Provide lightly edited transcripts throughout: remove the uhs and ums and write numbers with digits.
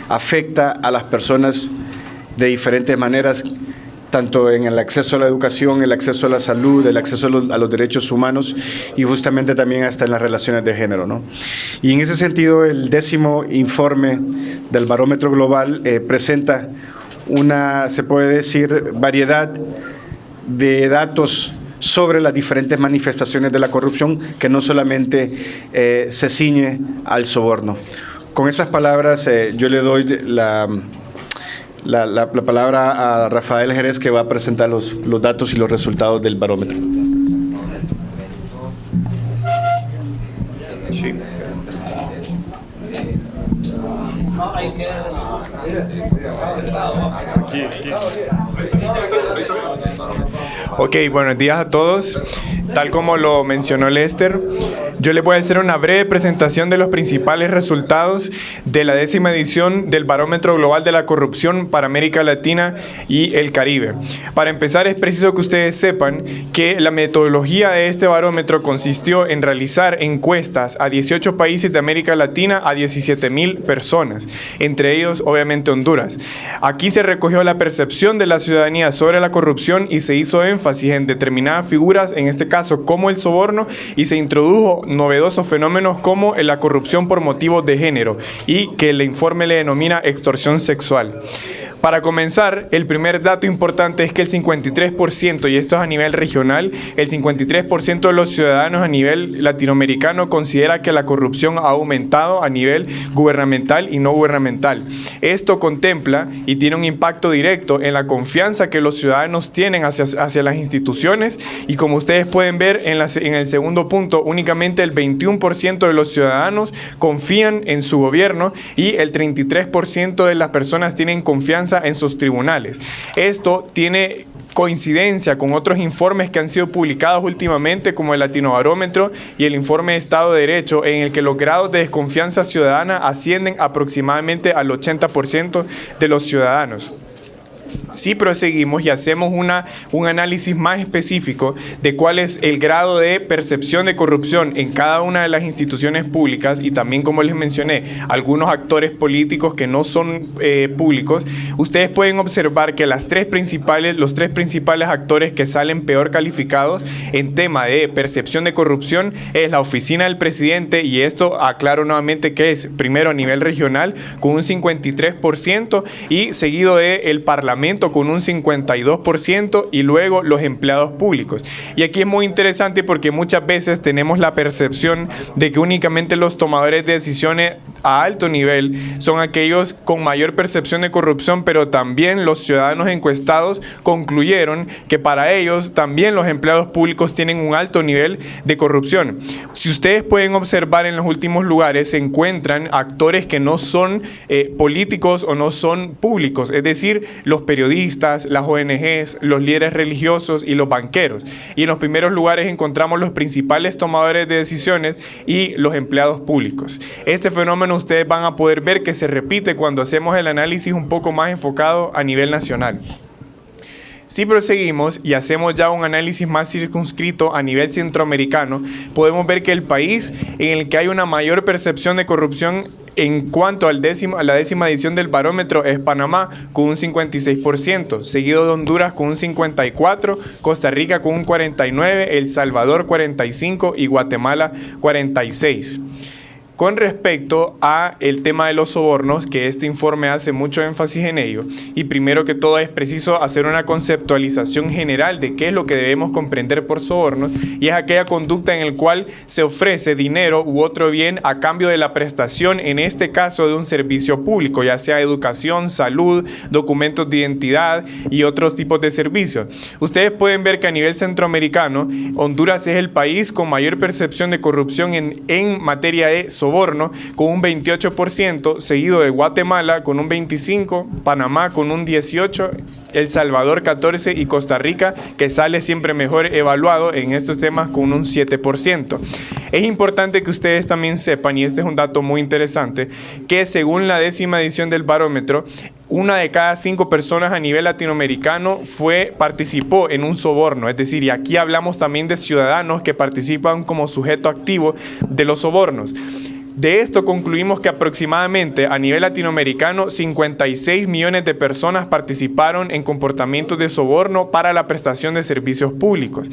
afecta a las personas de diferentes maneras, tanto en el acceso a la educación, el acceso a la salud, el acceso a los derechos humanos y justamente también hasta en las relaciones de género, ¿no? Y en ese sentido, el 10º informe del Barómetro Global presenta una, se puede decir, variedad de datos sobre las diferentes manifestaciones de la corrupción que no solamente se ciñe al soborno. Con esas palabras yo le doy la palabra a Rafael Jerez, que va a presentar los datos y los resultados del barómetro. Sí. Ok, buenos días a todos. Tal como lo mencionó Lester, yo les voy a hacer una breve presentación de los principales resultados de la 10ª edición del Barómetro Global de la Corrupción para América Latina y el Caribe. Para empezar, es preciso que ustedes sepan que la metodología de este barómetro consistió en realizar encuestas a 18 países de América Latina a 17,000 personas, entre ellos, obviamente, Honduras. Aquí se recogió la percepción de la ciudadanía sobre la corrupción y se hizo énfasis en determinadas figuras, en este caso como el soborno, y se introdujo novedosos fenómenos como la corrupción por motivos de género y que el informe le denomina extorsión sexual. Para comenzar, el primer dato importante es que el 53%, y esto es a nivel regional, el 53% de los ciudadanos a nivel latinoamericano considera que la corrupción ha aumentado a nivel gubernamental y no gubernamental. Esto contempla y tiene un impacto directo en la confianza que los ciudadanos tienen hacia las instituciones, y como ustedes pueden ver en el segundo punto, únicamente el 21% de los ciudadanos confían en su gobierno y el 33% de las personas tienen confianza en sus tribunales. Esto tiene coincidencia con otros informes que han sido publicados últimamente, como el Latinobarómetro y el informe de Estado de Derecho, en el que los grados de desconfianza ciudadana ascienden aproximadamente al 80% de los ciudadanos. Si proseguimos y hacemos un análisis más específico de cuál es el grado de percepción de corrupción en cada una de las instituciones públicas, y también, como les mencioné, algunos actores políticos que no son públicos, ustedes pueden observar que los tres principales actores que salen peor calificados en tema de percepción de corrupción es la oficina del presidente, y esto aclaro nuevamente que es primero a nivel regional con un 53% y seguido del Parlamento con un 52%, y luego los empleados públicos. Y aquí es muy interesante porque muchas veces tenemos la percepción de que únicamente los tomadores de decisiones a alto nivel son aquellos con mayor percepción de corrupción, pero también los ciudadanos encuestados concluyeron que para ellos también los empleados públicos tienen un alto nivel de corrupción. Si ustedes pueden observar, en los últimos lugares se encuentran actores que no son políticos o no son públicos, es decir, los periodistas, las ONGs, los líderes religiosos y los banqueros. Y en los primeros lugares encontramos los principales tomadores de decisiones y los empleados públicos. Este fenómeno ustedes van a poder ver que se repite cuando hacemos el análisis un poco más enfocado a nivel nacional. Si proseguimos y hacemos ya un análisis más circunscrito a nivel centroamericano, podemos ver que el país en el que hay una mayor percepción de corrupción en cuanto a la 10ª edición del barómetro es Panamá, con un 56%, seguido de Honduras con un 54%, Costa Rica con un 49%, El Salvador 45% y Guatemala 46%. Con respecto a el tema de los sobornos, que este informe hace mucho énfasis en ello, y primero que todo es preciso hacer una conceptualización general de qué es lo que debemos comprender por sobornos, y es aquella conducta en la cual se ofrece dinero u otro bien a cambio de la prestación, en este caso de un servicio público, ya sea educación, salud, documentos de identidad y otros tipos de servicios. Ustedes pueden ver que a nivel centroamericano, Honduras es el país con mayor percepción de corrupción en materia de soborno, con un 28%, seguido de Guatemala con un 25%, Panamá con un 18%, El Salvador 14% y Costa Rica, que sale siempre mejor evaluado en estos temas, con un 7%. Es importante que ustedes también sepan, y este es un dato muy interesante, que según la 10ª edición del barómetro, 1 de cada 5 personas a nivel latinoamericano participó en un soborno. Es decir, y aquí hablamos también de ciudadanos que participan como sujeto activo de los sobornos. De esto concluimos que aproximadamente a nivel latinoamericano 56 millones de personas participaron en comportamientos de soborno para la prestación de servicios públicos.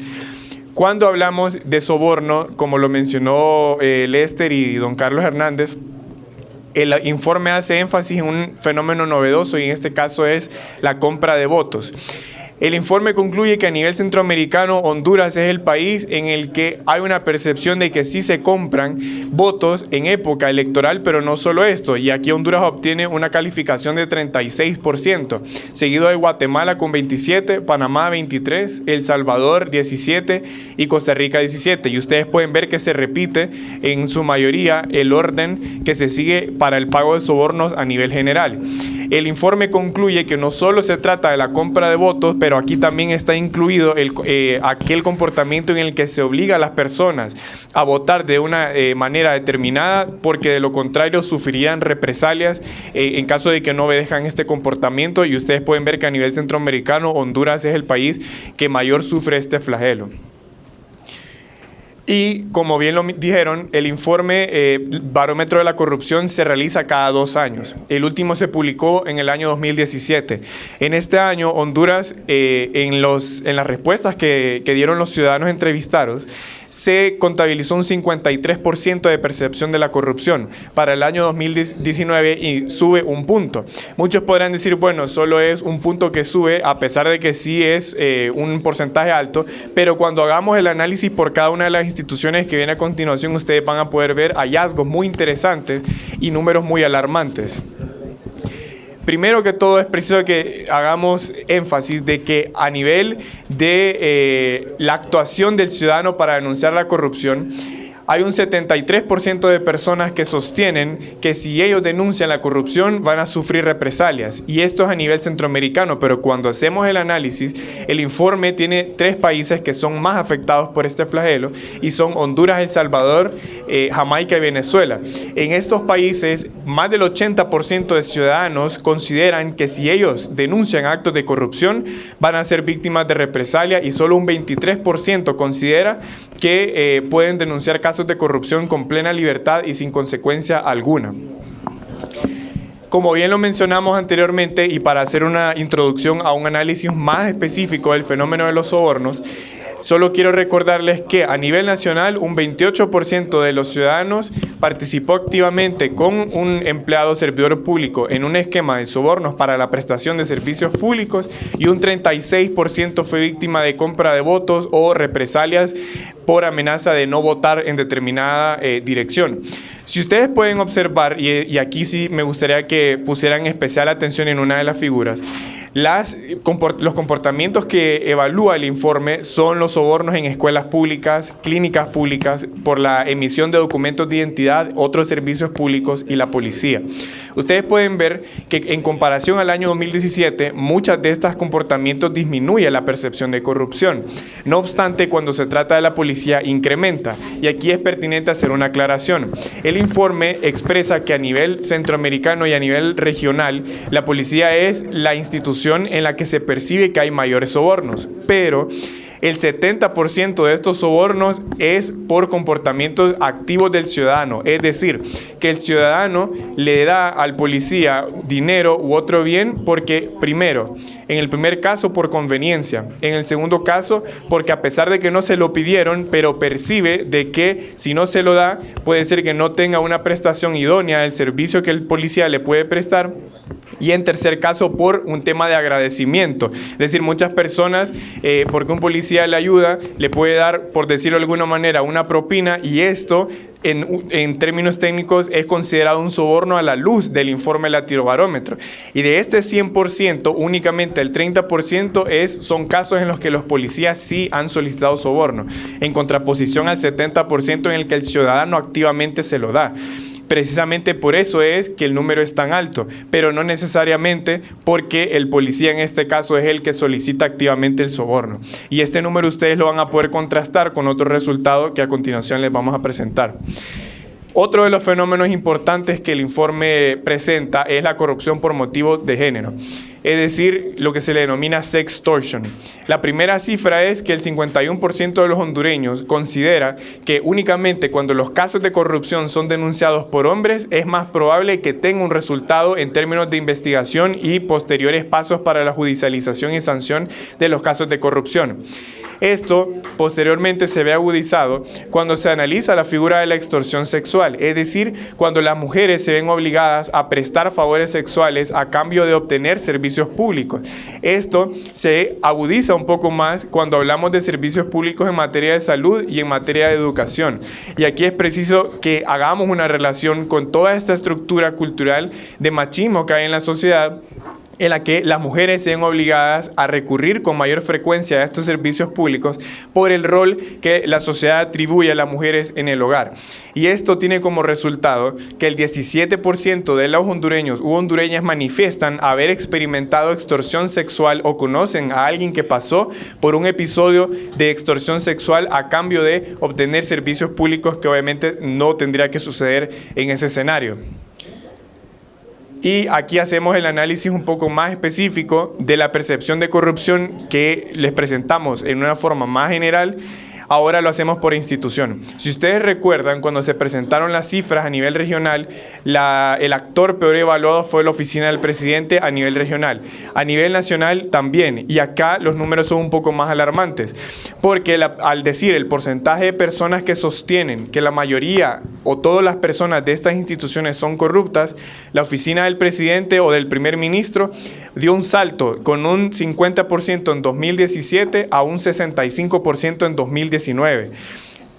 Cuando hablamos de soborno, como lo mencionó Lester y don Carlos Hernández, el informe hace énfasis en un fenómeno novedoso y en este caso es la compra de votos. El informe concluye que a nivel centroamericano, Honduras es el país en el que hay una percepción de que sí se compran votos en época electoral, pero no solo esto. Y aquí Honduras obtiene una calificación de 36%, seguido de Guatemala con 27%, Panamá 23%, El Salvador 17% y Costa Rica 17%. Y ustedes pueden ver que se repite en su mayoría el orden que se sigue para el pago de sobornos a nivel general. El informe concluye que no solo se trata de la compra de votos, pero aquí también está incluido aquel comportamiento en el que se obliga a las personas a votar de una manera determinada, porque de lo contrario sufrirían represalias en caso de que no obedezcan este comportamiento. Y ustedes pueden ver que a nivel centroamericano, Honduras es el país que mayor sufre este flagelo. Y como bien lo dijeron, el informe Barómetro de la Corrupción se realiza cada 2 años. El último se publicó en el año 2017. En este año, Honduras, en las respuestas que dieron los ciudadanos entrevistados, se contabilizó un 53% de percepción de la corrupción para el año 2019 y sube un punto. Muchos podrán decir, bueno, solo es un punto que sube, a pesar de que sí es un porcentaje alto, pero cuando hagamos el análisis por cada una de las instituciones que viene a continuación, ustedes van a poder ver hallazgos muy interesantes y números muy alarmantes. Primero que todo es preciso que hagamos énfasis de que a nivel de la actuación del ciudadano para denunciar la corrupción, hay un 73% de personas que sostienen que si ellos denuncian la corrupción van a sufrir represalias. Y esto es a nivel centroamericano, pero cuando hacemos el análisis, el informe tiene 3 países que son más afectados por este flagelo y son Honduras, El Salvador, Jamaica y Venezuela. En estos países, más del 80% de ciudadanos consideran que si ellos denuncian actos de corrupción van a ser víctimas de represalia y solo un 23% considera que pueden denunciar casos de corrupción con plena libertad y sin consecuencia alguna. Como bien lo mencionamos anteriormente, y para hacer una introducción a un análisis más específico del fenómeno de los sobornos, solo quiero recordarles que a nivel nacional un 28% de los ciudadanos participó activamente con un empleado servidor público en un esquema de sobornos para la prestación de servicios públicos y un 36% fue víctima de compra de votos o represalias por amenaza de no votar en determinada dirección. Si ustedes pueden observar, y aquí sí me gustaría que pusieran especial atención en una de las figuras, los comportamientos que evalúa el informe son los sobornos en escuelas públicas, clínicas públicas, por la emisión de documentos de identidad, otros servicios públicos y la policía. Ustedes pueden ver que en comparación al año 2017, muchos de estos comportamientos disminuyen la percepción de corrupción. No obstante, cuando se trata de la policía, incrementa. Y aquí es pertinente hacer una aclaración. El informe expresa que a nivel centroamericano y a nivel regional, la policía es la institución en la que se percibe que hay mayores sobornos, pero el 70% de estos sobornos es por comportamientos activos del ciudadano, es decir, que el ciudadano le da al policía dinero u otro bien porque, primero, en el primer caso por conveniencia, en el segundo caso porque a pesar de que no se lo pidieron, pero percibe de que si no se lo da, puede ser que no tenga una prestación idónea del servicio que el policía le puede prestar. Y en tercer caso, por un tema de agradecimiento. Es decir, muchas personas, porque un policía le ayuda, le puede dar, por decirlo de alguna manera, una propina, y esto, en términos técnicos, es considerado un soborno a la luz del informe Latinobarómetro. Y de este 100%, únicamente el 30% son casos en los que los policías sí han solicitado soborno, en contraposición al 70% en el que el ciudadano activamente se lo da. Precisamente por eso es que el número es tan alto, pero no necesariamente porque el policía en este caso es el que solicita activamente el soborno. Y este número ustedes lo van a poder contrastar con otro resultado que a continuación les vamos a presentar. Otro de los fenómenos importantes que el informe presenta es la corrupción por motivo de género. es decir, lo que se le denomina sextortion. La primera cifra es que el 51% de los hondureños considera que únicamente cuando los casos de corrupción son denunciados por hombres es más probable que tenga un resultado en términos de investigación y posteriores pasos para la judicialización y sanción de los casos de corrupción. Esto posteriormente se ve agudizado cuando se analiza la figura de la extorsión sexual, es decir, cuando las mujeres se ven obligadas a prestar favores sexuales a cambio de obtener servicios públicos. Esto se agudiza un poco más cuando hablamos de servicios públicos en materia de salud y en materia de educación. Y aquí es preciso que hagamos una relación con toda esta estructura cultural de machismo que hay en la sociedad, en la que las mujeres se ven obligadas a recurrir con mayor frecuencia a estos servicios públicos por el rol que la sociedad atribuye a las mujeres en el hogar. Y esto tiene como resultado que el 17% de los hondureños u hondureñas manifiestan haber experimentado extorsión sexual o conocen a alguien que pasó por un episodio de extorsión sexual a cambio de obtener servicios públicos, que obviamente no tendría que suceder en ese escenario. Y aquí hacemos el análisis un poco más específico de la percepción de corrupción que les presentamos en una forma más general. Ahora lo hacemos por institución. Si ustedes recuerdan, cuando se presentaron las cifras a nivel regional, el actor peor evaluado fue la oficina del presidente a nivel regional. A nivel nacional también. Y acá los números son un poco más alarmantes. Porque al decir el porcentaje de personas que sostienen que la mayoría o todas las personas de estas instituciones son corruptas, la oficina del presidente o del primer ministro dio un salto con un 50% en 2017 a un 65% en 2019.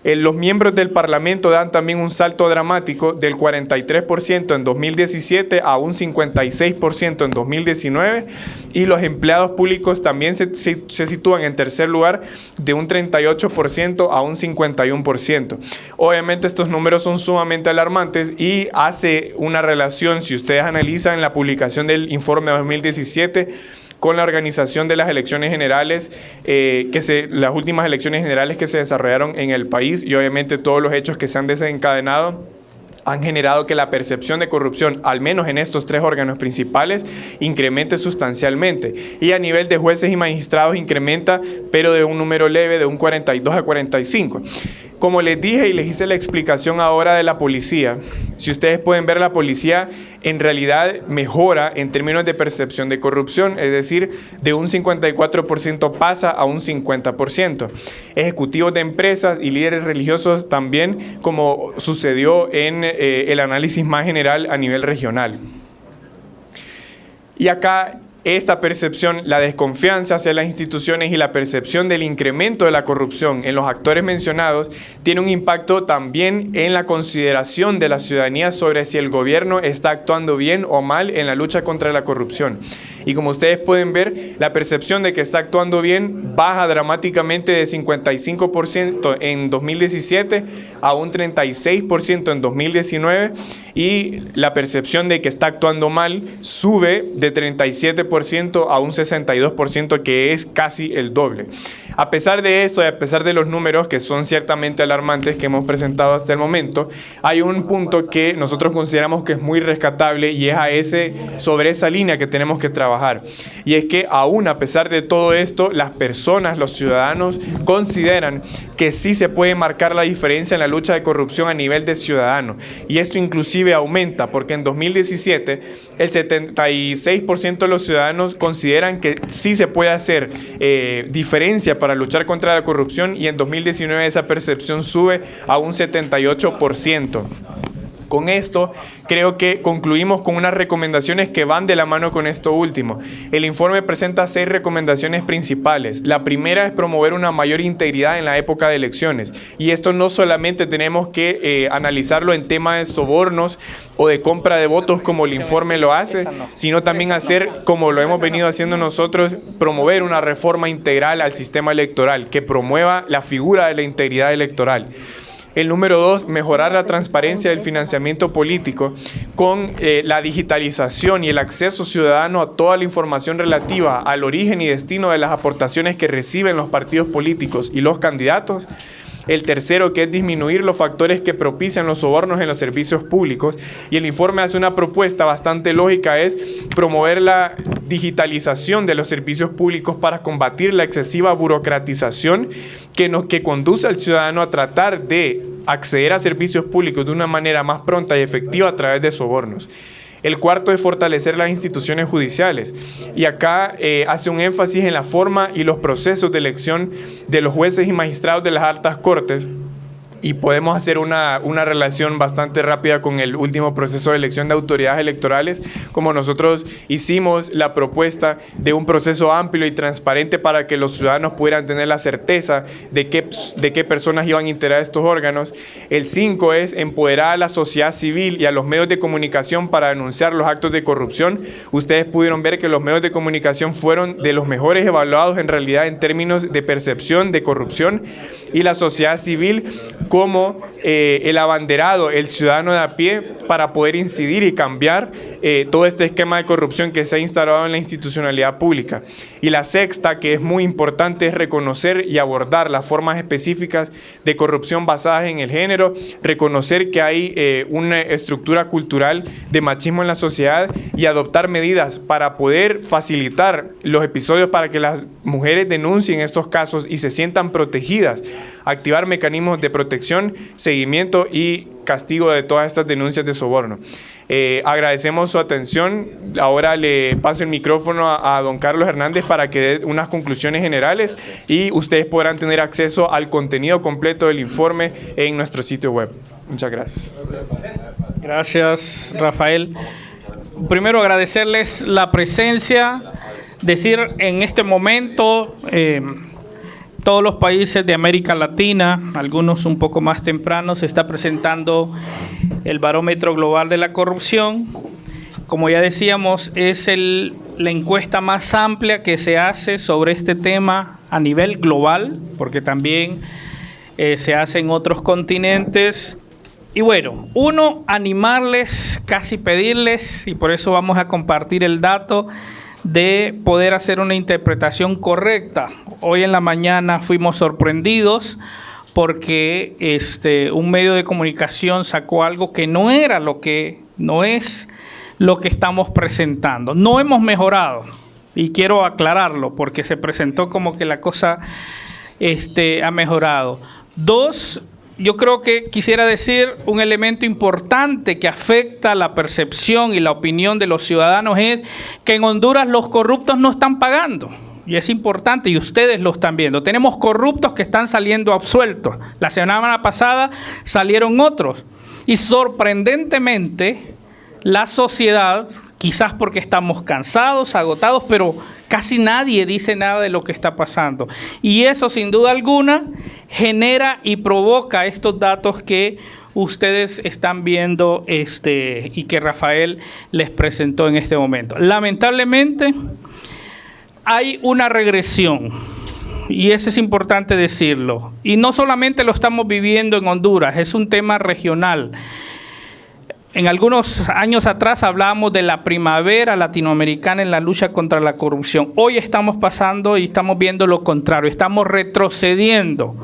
Los miembros del Parlamento dan también un salto dramático del 43% en 2017 a un 56% en 2019, y los empleados públicos también se sitúan en tercer lugar de un 38% a un 51%. Obviamente estos números son sumamente alarmantes y hace una relación, si ustedes analizan la publicación del informe 2017, con la organización de las elecciones generales, las últimas elecciones generales que se desarrollaron en el país, y obviamente todos los hechos que se han desencadenado han generado que la percepción de corrupción, al menos en estos tres órganos principales, incremente sustancialmente. Y a nivel de jueces y magistrados incrementa, pero de un número leve, de un 42 a 45. Como les dije y les hice la explicación ahora de la policía, si ustedes pueden ver, la policía en realidad mejora en términos de percepción de corrupción, es decir, de un 54% pasa a un 50%. Ejecutivos de empresas y líderes religiosos también, como sucedió en el análisis más general a nivel regional. Y acá esta percepción, la desconfianza hacia las instituciones y la percepción del incremento de la corrupción en los actores mencionados tiene un impacto también en la consideración de la ciudadanía sobre si el gobierno está actuando bien o mal en la lucha contra la corrupción. Y como ustedes pueden ver, la percepción de que está actuando bien baja dramáticamente de 55% en 2017 a un 36% en 2019, y la percepción de que está actuando mal sube de 37% a un 62%, que es casi el doble. A pesar de esto y a pesar de los números que son ciertamente alarmantes que hemos presentado hasta el momento, hay un punto que nosotros consideramos que es muy rescatable, y es sobre esa línea que tenemos que trabajar. Y es que aún a pesar de todo esto, las personas, los ciudadanos, consideran que sí se puede marcar la diferencia en la lucha de corrupción a nivel de ciudadano. Y esto inclusive aumenta, porque en 2017 el 76% de los ciudadanos consideran que sí se puede hacer diferencia para luchar contra la corrupción, y en 2019 esa percepción sube a un 78%. Con esto, creo que concluimos con unas recomendaciones que van de la mano con esto último. El informe presenta 6 recomendaciones principales. La primera es promover una mayor integridad en la época de elecciones. Y esto no solamente tenemos que analizarlo en temas de sobornos o de compra de votos, como el informe lo hace, sino también hacer, como lo hemos venido haciendo nosotros, promover una reforma integral al sistema electoral que promueva la figura de la integridad electoral. El número 2, mejorar la transparencia del financiamiento político con la digitalización y el acceso ciudadano a toda la información relativa al origen y destino de las aportaciones que reciben los partidos políticos y los candidatos. El tercero, que es disminuir los factores que propician los sobornos en los servicios públicos. Y el informe hace una propuesta bastante lógica, es promover la digitalización de los servicios públicos para combatir la excesiva burocratización que conduce al ciudadano a tratar de acceder a servicios públicos de una manera más pronta y efectiva a través de sobornos. El cuarto es fortalecer las instituciones judiciales, y acá hace un énfasis en la forma y los procesos de elección de los jueces y magistrados de las altas cortes. Y podemos hacer una relación bastante rápida con el último proceso de elección de autoridades electorales, como nosotros hicimos la propuesta de un proceso amplio y transparente para que los ciudadanos pudieran tener la certeza de qué personas iban a integrar estos órganos. El 5 es empoderar a la sociedad civil y a los medios de comunicación para denunciar los actos de corrupción. Ustedes pudieron ver que los medios de comunicación fueron de los mejores evaluados en realidad en términos de percepción de corrupción, y la sociedad civil como el abanderado, el ciudadano de a pie, para poder incidir y cambiar todo este esquema de corrupción que se ha instalado en la institucionalidad pública. Y la sexta, que es muy importante, es reconocer y abordar las formas específicas de corrupción basadas en el género, reconocer que hay una estructura cultural de machismo en la sociedad y adoptar medidas para poder facilitar los episodios para que las mujeres denuncien estos casos y se sientan protegidas, activar mecanismos de protección, seguimiento y castigo de todas estas denuncias de soborno. Agradecemos su atención. Ahora le paso el micrófono a don Carlos Hernández para que dé unas conclusiones generales, y ustedes podrán tener acceso al contenido completo del informe en nuestro sitio web. Muchas gracias. Gracias, Rafael. Primero, agradecerles la presencia, decir en este momento todos los países de América Latina, algunos un poco más tempranos, se está presentando el Barómetro Global de la Corrupción. Como ya decíamos, es la encuesta más amplia que se hace sobre este tema a nivel global, porque también se hace en otros continentes. Y bueno, uno, animarles, casi pedirles, y por eso vamos a compartir el dato, de poder hacer una interpretación correcta. Hoy en la mañana fuimos sorprendidos porque un medio de comunicación sacó algo que no es lo que estamos presentando. No hemos mejorado, y quiero aclararlo porque se presentó como que la cosa ha mejorado. Dos, yo creo que quisiera decir un elemento importante que afecta la percepción y la opinión de los ciudadanos es que en Honduras los corruptos no están pagando. Y es importante, y ustedes lo están viendo. Tenemos corruptos que están saliendo absueltos. La semana pasada salieron otros. Y sorprendentemente, la sociedad, quizás porque estamos cansados, agotados, pero casi nadie dice nada de lo que está pasando. Y eso, sin duda alguna, genera y provoca estos datos que ustedes están viendo y que Rafael les presentó en este momento. Lamentablemente, hay una regresión, y eso es importante decirlo. Y no solamente lo estamos viviendo en Honduras, es un tema regional. En algunos años atrás hablábamos de la primavera latinoamericana en la lucha contra la corrupción. Hoy estamos pasando y estamos viendo lo contrario, estamos retrocediendo,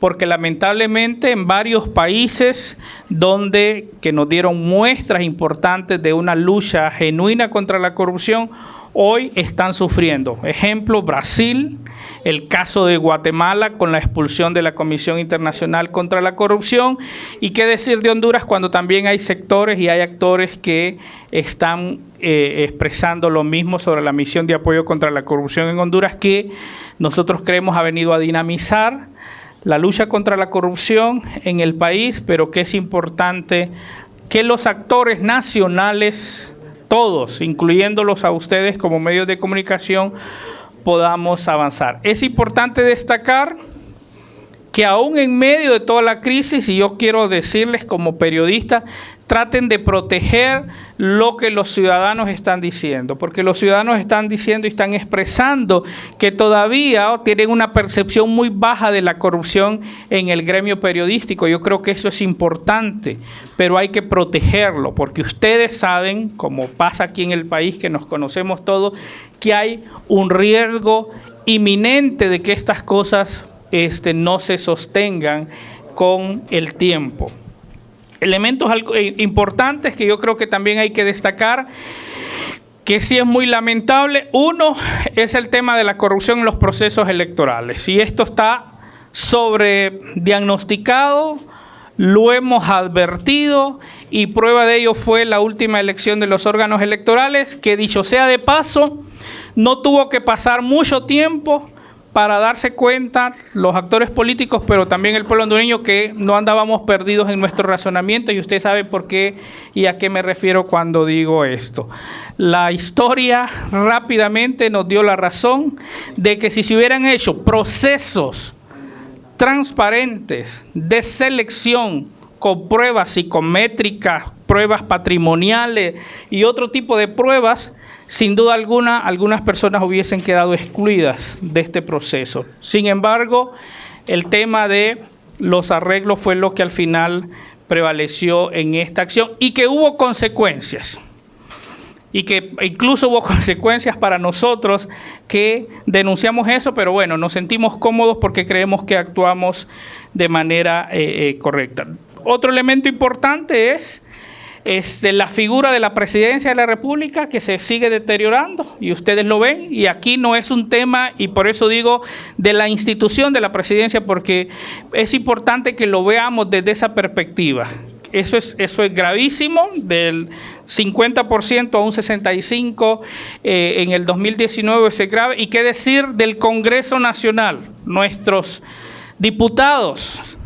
porque lamentablemente en varios países que nos dieron muestras importantes de una lucha genuina contra la corrupción, hoy están sufriendo. Ejemplo, Brasil, el caso de Guatemala con la expulsión de la Comisión Internacional contra la Corrupción, y qué decir de Honduras cuando también hay sectores y hay actores que están expresando lo mismo sobre la misión de apoyo contra la corrupción en Honduras, que nosotros creemos ha venido a dinamizar la lucha contra la corrupción en el país, pero que es importante que los actores nacionales, todos, incluyéndolos a ustedes como medios de comunicación, podamos avanzar. Es importante destacar que aún en medio de toda la crisis, y yo quiero decirles como periodistas, traten de proteger lo que los ciudadanos están diciendo, porque los ciudadanos están diciendo y están expresando que todavía tienen una percepción muy baja de la corrupción en el gremio periodístico. Yo creo que eso es importante, pero hay que protegerlo, porque ustedes saben, como pasa aquí en el país, que nos conocemos todos, que hay un riesgo inminente de que estas cosas no se sostengan con el tiempo. Elementos importantes que yo creo que también hay que destacar, que sí es muy lamentable. Uno es el tema de la corrupción en los procesos electorales. Y esto está sobrediagnosticado, lo hemos advertido, y prueba de ello fue la última elección de los órganos electorales, que dicho sea de paso, no tuvo que pasar mucho tiempo para darse cuenta los actores políticos, pero también el pueblo hondureño, que no andábamos perdidos en nuestro razonamiento, y usted sabe por qué y a qué me refiero cuando digo esto. La historia rápidamente nos dio la razón de que si se hubieran hecho procesos transparentes de selección con pruebas psicométricas, pruebas patrimoniales y otro tipo de pruebas, sin duda alguna, algunas personas hubiesen quedado excluidas de este proceso. Sin embargo, el tema de los arreglos fue lo que al final prevaleció en esta acción, y que hubo consecuencias. Y que incluso hubo consecuencias para nosotros que denunciamos eso, pero bueno, nos sentimos cómodos porque creemos que actuamos de manera correcta. Otro elemento importante es la figura de la presidencia de la República, que se sigue deteriorando, y ustedes lo ven, y aquí no es un tema, y por eso digo de la institución de la presidencia, porque es importante que lo veamos desde esa perspectiva. Eso es gravísimo, del 50% a un 65% en el 2019 es grave. Y qué decir del Congreso Nacional, nuestros diputados,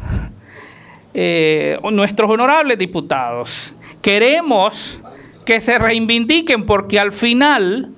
nuestros honorables diputados. Queremos que se reivindiquen, porque al final,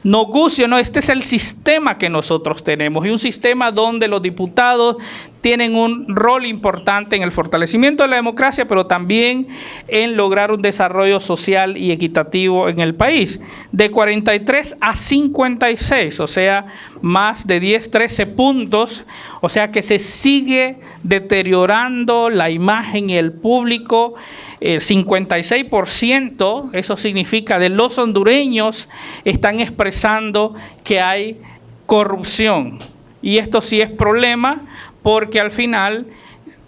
nos guste o no, este es el sistema que nosotros tenemos, y un sistema donde los diputados tienen un rol importante en el fortalecimiento de la democracia, pero también en lograr un desarrollo social y equitativo en el país. De 43 a 56, o sea, más de 10, 13 puntos, o sea que se sigue deteriorando la imagen y el público. El 56%, eso significa de los hondureños, están expresando que hay corrupción. Y esto sí es problema, porque al final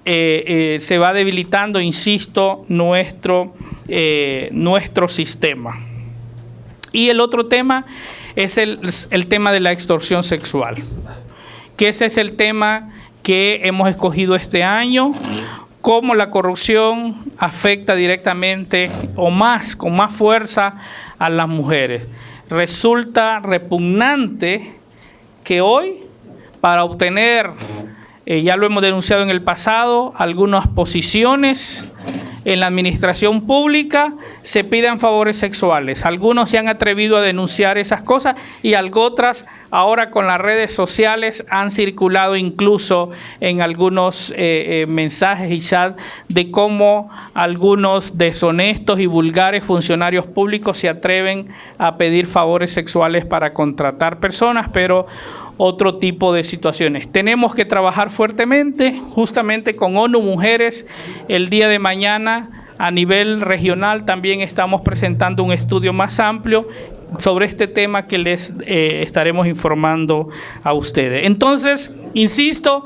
se va debilitando, insisto, nuestro sistema. Y el otro tema es el tema de la extorsión sexual, que ese es el tema que hemos escogido este año. Cómo la corrupción afecta directamente o más, con más fuerza, a las mujeres. Resulta repugnante que hoy, para obtener, ya lo hemos denunciado en el pasado, algunas posiciones en la administración pública, se pidan favores sexuales. Algunos se han atrevido a denunciar esas cosas, y otras ahora con las redes sociales han circulado incluso en algunos mensajes y chat de cómo algunos deshonestos y vulgares funcionarios públicos se atreven a pedir favores sexuales para contratar personas, pero otro tipo de situaciones. Tenemos que trabajar fuertemente, justamente con ONU Mujeres. El día de mañana, a nivel regional, también estamos presentando un estudio más amplio sobre este tema que les estaremos informando a ustedes. Entonces, insisto,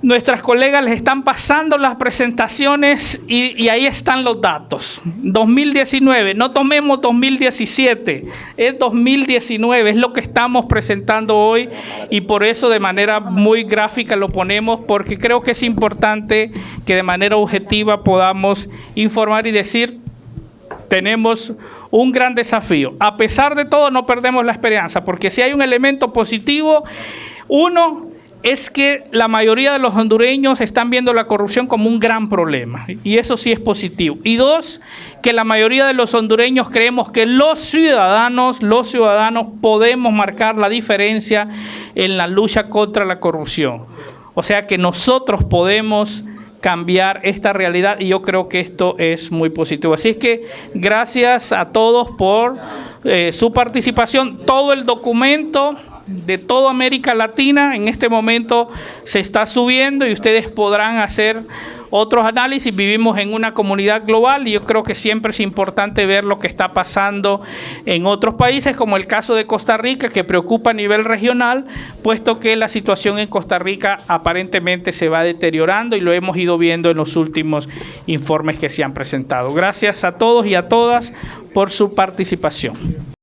nuestras colegas les están pasando las presentaciones y ahí están los datos. 2019, no tomemos 2017, es 2019, es lo que estamos presentando hoy, y por eso de manera muy gráfica lo ponemos, porque creo que es importante que de manera objetiva podamos informar y decir: tenemos un gran desafío. A pesar de todo, no perdemos la esperanza, porque si hay un elemento positivo, uno, es que la mayoría de los hondureños están viendo la corrupción como un gran problema, y eso sí es positivo. Y dos, que la mayoría de los hondureños creemos que los ciudadanos podemos marcar la diferencia en la lucha contra la corrupción. O sea que nosotros podemos cambiar esta realidad, y yo creo que esto es muy positivo. Así es que gracias a todos por su participación. Todo el documento de toda América Latina en este momento se está subiendo, y ustedes podrán hacer otros análisis. Vivimos en una comunidad global y yo creo que siempre es importante ver lo que está pasando en otros países, como el caso de Costa Rica, que preocupa a nivel regional, puesto que la situación en Costa Rica aparentemente se va deteriorando y lo hemos ido viendo en los últimos informes que se han presentado. Gracias a todos y a todas por su participación.